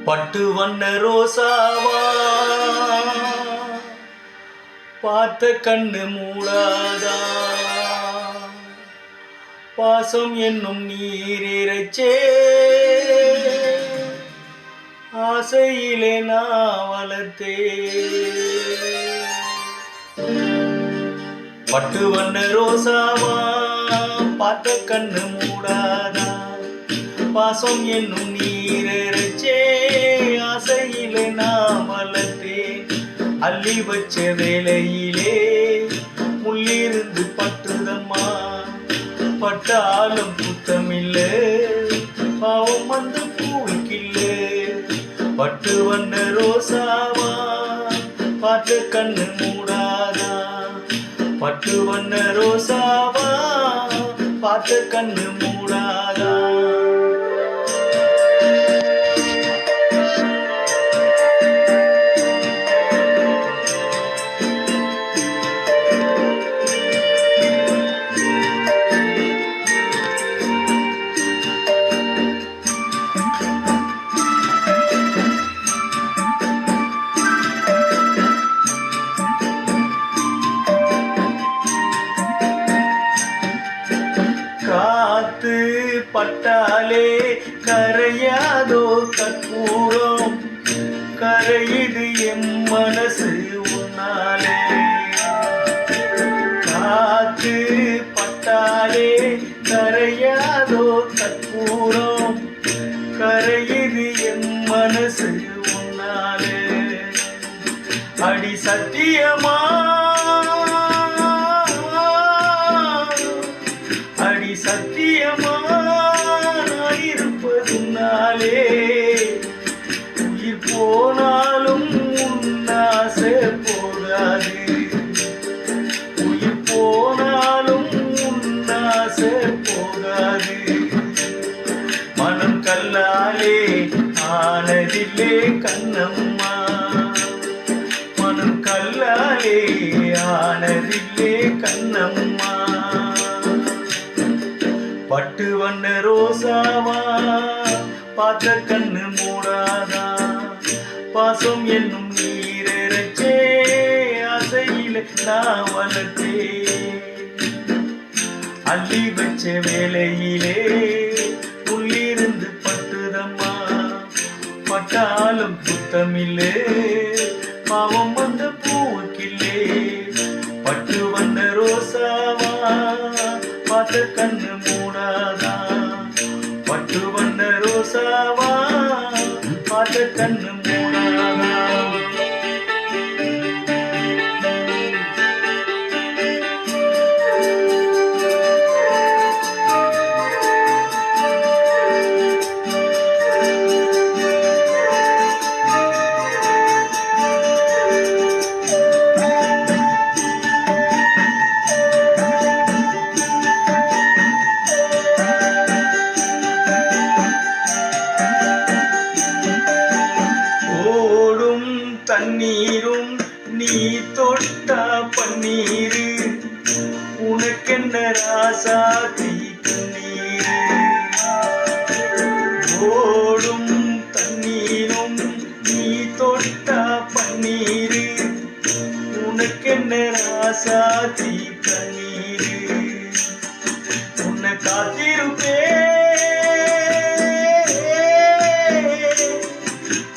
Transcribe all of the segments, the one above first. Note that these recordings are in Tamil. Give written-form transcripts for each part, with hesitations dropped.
பட்டு வண்ண ரோசாவா பார்த்த கண்ணு மூடாதா, பாசம் என்னும் நீரிரைச்சே ஆசையிலே நான் வளர்த்தே. பட்டு வண்ண ரோசாவா பார்த்த கண்ணு மூடாதா, பாசம் என்னும் நீரிரைச்சே ஆசையிலே நான் வளர்த்தேன். அள்ளி வச்ச வேளையிலே முள்ளிருந்து பட்டுதம்மா, பட்டாலும் குத்தமில்ல பாவம் வந்து பூவிக்கில்ல. பட்டு வண்ண ரோசாவா பார்த்து கண்ணு மூடாதா, பட்டு வண்ண ரோசாவா பார்த்து கண்ணு மூடாதா. காத்து பட்டாலே கரையாதோ கற்பூரம், கரையுது எம் மனசு உன்னாலே. காத்து பட்டாலே கரையாதோ கற்பூரம், கரையுது எம் மனசு உன்னாலே. அடி சத்தியமா சத்தியமா நான் இருப்பதுனாலே, உயிர் போனாலும் உன்னாசை போகாது, உயிர் போனாலும் உன்னாசை போகாது. மனம் கல்லாலே ஆனதில்லே கண்ணம்மா, மனம் கல்லாலே ஆனதில்லே கண்ணம்மா. பட்டு வண்ண ரோசாவா பார்த்த கண்ணு மூடாதா, பாசம் என்னும் நீரிரைச்சே ஆசையில நான் வளர்த்தே. அள்ளி வச்ச வேளையிலே உள்ளிருந்து பட்டுதம்மா, பட்டாலும் குத்தமில்லே பாவம் வந்த பூவுக்கில்லே. பட்டு வண்ண ரோசாவா பார்த்த கண்ணு மூடாதா, பட்டு வண்ண ரோசாவா பார்த்த கண்ணு மூடாதா. தண்ணீரும் நீ தொட்டா பன்னீரு, உனக்கென்ன ராசாத்தி கண்ணீரு. ஓடும் தண்ணீரும் நீ தொட்டா பன்னீரு, உனக்கென்ன ராசாத்தி கண்ணீரு. உன்னை காத்திருப்பே,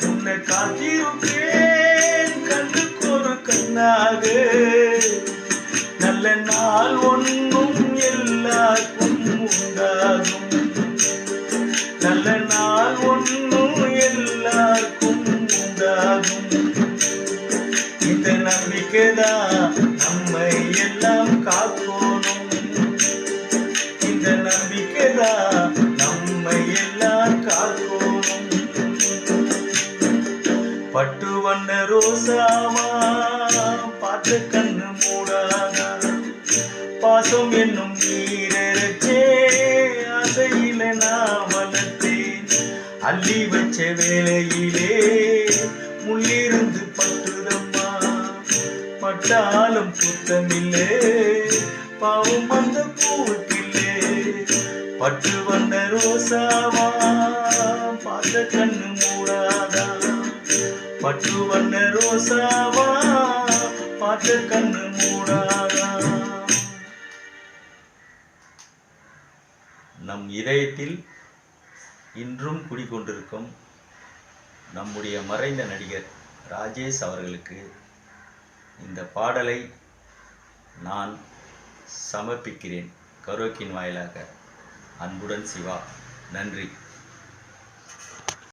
உன்னை காத்திருப்பே நல்ல நாள் ஒன்றும் எல்லாருக்கும் உண்டாகும், நல்ல நாள் ஒன்றும் எல்லாருக்கும் உண்டாகும். இந்த நம்பிக்கைதான் நம்மை எல்லாம் காக்கணும், இந்த நம்பிக்கைதான் நம்மை எல்லாம் காக்கணும். பட்டு வண்ண ரோசாவா பார்த்த கண்ணு மூடாதா, பாசம் என்னும் நீரிரைச்சே ஆசையில நான் வளர்த்தேன். அள்ளி வச்ச வேளையிலே முள்ளிருந்து பட்டுதம்மா, பட்டாலும் குத்தமில்லே பாவம் அந்த பூவுக்கில்லே. பட்டு வண்ண ரோசாவா பார்த்த கண்ணு மூடாதா, பட்டு வண்ண ரோசாவா பார்த்த கண்ணு மூடாதா. நம் இதயத்தில் இன்றும் குடிக்கொண்டிருக்கும் நம்முடைய மறைந்த நடிகர் ராஜேஷ் அவர்களுக்கு இந்த பாடலை நான் சமர்ப்பிக்கிறேன். கரோக்கின் வாயிலாக. அன்புடன் சிவா. நன்றி.